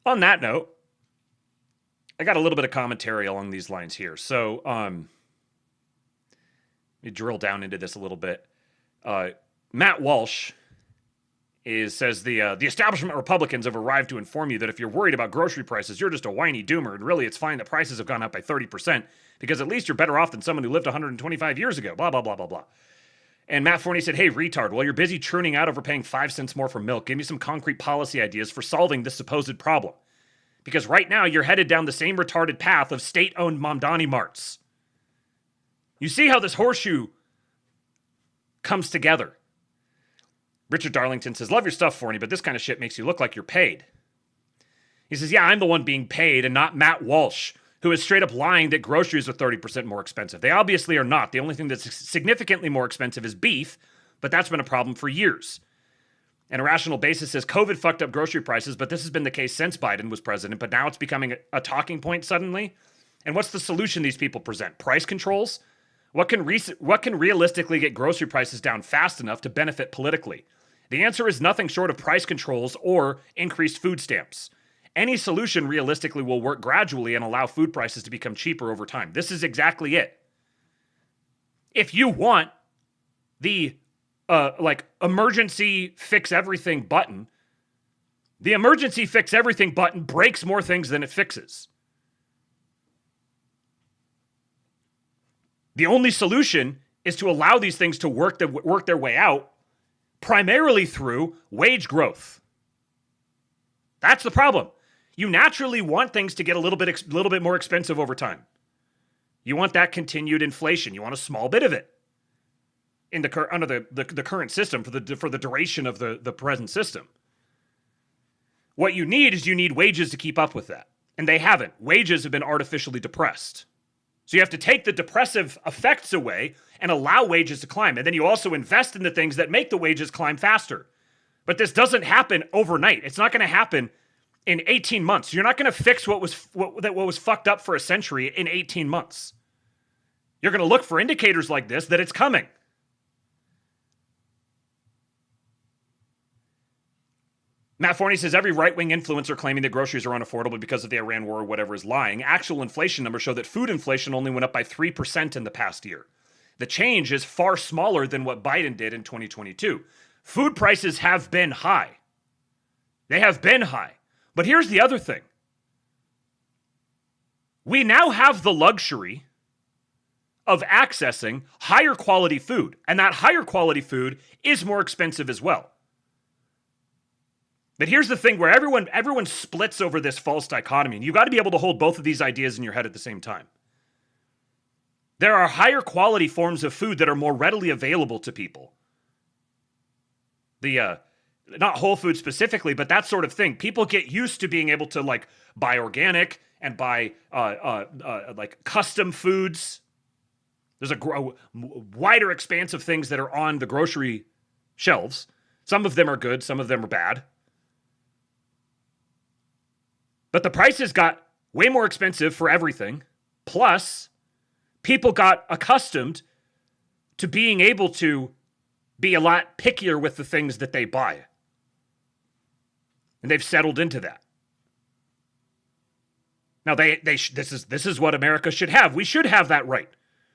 On that note, I got a little bit of commentary along these lines here. So, let me drill down into this a little bit. Matt Walsh says the establishment Republicans have arrived to inform you that if you're worried about grocery prices, you're just a whiny doomer, and really it's fine that prices have gone up by 30% because at least you're better off than someone who lived 125 years ago. Blah blah blah blah blah. And Matt Forny said, hey, retard, while you're busy churning out over paying 5 cents more for milk, give me some concrete policy ideas for solving this supposed problem. Because right now, you're headed down the same retarded path of state-owned Mamdani marts. You see how this horseshoe comes together. Richard Darlington says, love your stuff, Forny, but this kind of shit makes you look like you're paid. He says, yeah, I'm the one being paid and not Matt Walsh, who is straight up lying that groceries are 30% more expensive. They obviously are not. The only thing that's significantly more expensive is beef, but that's been a problem for years. And Irrational Basis says COVID fucked up grocery prices, but this has been the case since Biden was president, but now it's becoming a talking point suddenly. And what's the solution these people present? Price controls? What can realistically get grocery prices down fast enough to benefit politically? The answer is nothing short of price controls or increased food stamps. Any solution realistically will work gradually and allow food prices to become cheaper over time. This is exactly it. If you want the emergency fix everything button, the emergency fix everything button breaks more things than it fixes. The only solution is to allow these things to work their way out, primarily through wage growth. That's the problem. You naturally want things to get a little bit more expensive over time. You want that continued inflation. You want a small bit of it under the current system for the duration of the present system. What you need wages to keep up with that, and they haven't. Wages have been artificially depressed. So you have to take the depressive effects away and allow wages to climb, and then you also invest in the things that make the wages climb faster. But this doesn't happen overnight. It's not going to happen in 18 months. You're not going to fix what was fucked up for a century in 18 months. You're going to look for indicators like this that it's coming. Matt Forney says every right-wing influencer claiming that groceries are unaffordable because of the Iran war or whatever is lying. Actual inflation numbers show that food inflation only went up by 3% in the past year. The change is far smaller than what Biden did in 2022. Food prices have been high. They have been high. But here's the other thing. We now have the luxury of accessing higher quality food, and that higher quality food is more expensive as well. But here's the thing where everyone splits over this false dichotomy, and you've got to be able to hold both of these ideas in your head at the same time. There are higher quality forms of food that are more readily available to people. Not whole food specifically, but that sort of thing. People get used to being able to buy organic and buy custom foods. There's a wider expanse of things that are on the grocery shelves. Some of them are good, some of them are bad. But the prices got way more expensive for everything. Plus, people got accustomed to being able to be a lot pickier with the things that they buy. And they've settled into that. Now, this is what America should have. We should have that right.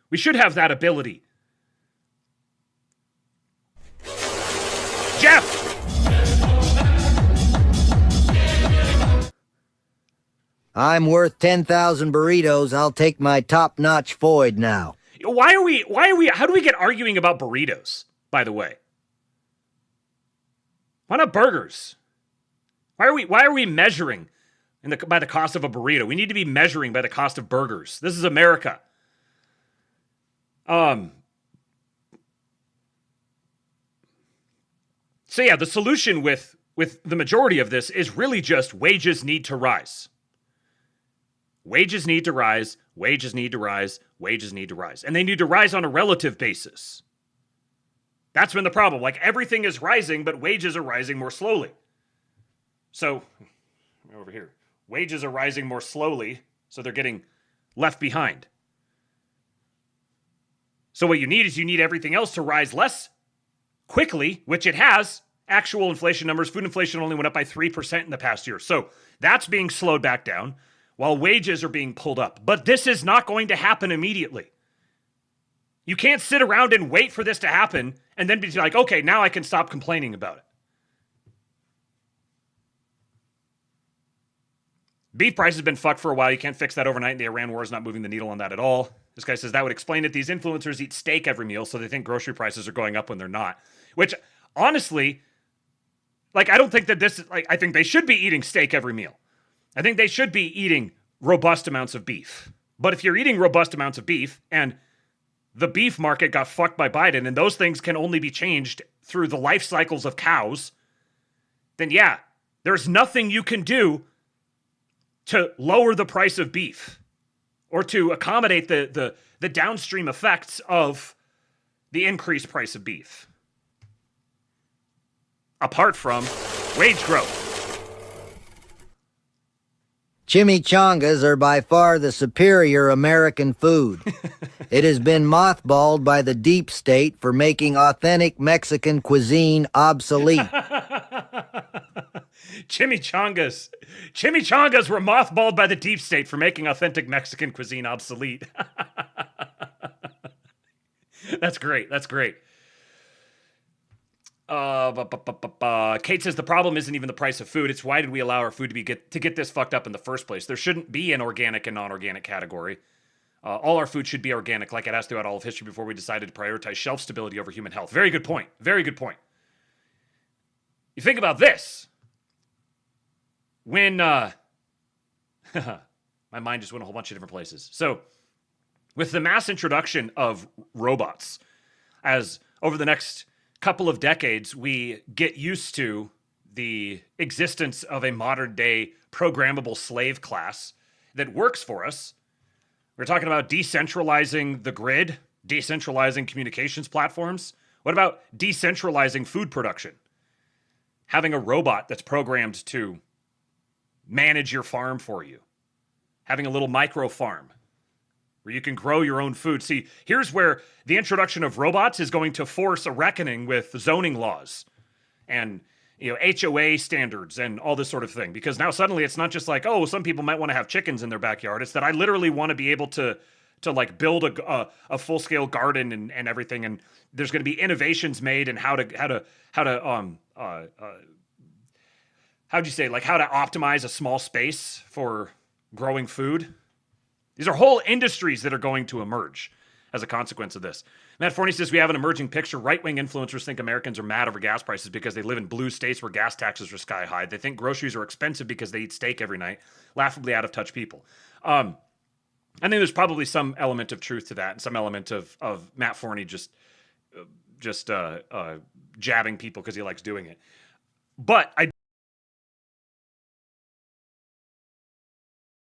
We should have that ability. Jeff! I'm worth 10,000 burritos. I'll take my top-notch Foyd now. How do we get arguing about burritos, by the way? Why not burgers? Why are we measuring by the cost of a burrito? We need to be measuring by the cost of burgers. This is America. So yeah, the solution with the majority of this is really just wages need to rise. Wages need to rise, wages need to rise, wages need to rise. And they need to rise on a relative basis. That's been the problem. Everything is rising, but wages are rising more slowly. So, over here. Wages are rising more slowly, so they're getting left behind. So what you need is everything else to rise less quickly, which it has, actual inflation numbers, food inflation only went up by 3% in the past year. So that's being slowed back down while wages are being pulled up. But this is not going to happen immediately. You can't sit around and wait for this to happen and then be like, okay, now I can stop complaining about it. Beef prices have been fucked for a while. You can't fix that overnight. The Iran war is not moving the needle on that at all. This guy says that would explain it. These influencers eat steak every meal, so they think grocery prices are going up when they're not. Which, honestly, like, I don't think that this, like, I think they should be eating steak every meal. I think they should be eating robust amounts of beef. But if you're eating robust amounts of beef and the beef market got fucked by Biden and those things can only be changed through the life cycles of cows, then yeah, there's nothing you can do to lower the price of beef or to accommodate the downstream effects of the increased price of beef. Apart from wage growth. Chimichangas are by far the superior American food. It has been mothballed by the deep state for making authentic Mexican cuisine obsolete. Chimichangas. Chimichangas were mothballed by the deep state for making authentic Mexican cuisine obsolete. That's great. That's great. Kate says the problem isn't even the price of food. It's why did we allow our food to get this fucked up in the first place? There shouldn't be an organic and non-organic category. All our food should be organic, like it has throughout all of history before we decided to prioritize shelf stability over human health. Very good point. Very good point. You think about this. When, my mind just went a whole bunch of different places. So, with the mass introduction of robots, as over the next couple of decades, we get used to the existence of a modern day programmable slave class that works for us. We're talking about decentralizing the grid, decentralizing communications platforms. What about decentralizing food production? Having a robot that's programmed to manage your farm for you. Having a little micro farm where you can grow your own food. See, here's where the introduction of robots is going to force a reckoning with zoning laws and, you know, HOA standards and all this sort of thing. Because now suddenly it's not just like, oh, some people might want to have chickens in their backyard. It's that I literally want to be able to like build a full scale garden and everything. And there's going to be innovations made in how to optimize a small space for growing food. These are whole industries that are going to emerge as a consequence of this. Matt Forny says we have an emerging picture. Right-wing influencers think Americans are mad over gas prices because they live in blue states where gas taxes are sky high. They think groceries are expensive because they eat steak every night. Laughably out-of-touch people. I think there's probably some element of truth to that and some element of Matt Forny just jabbing people because he likes doing it. But I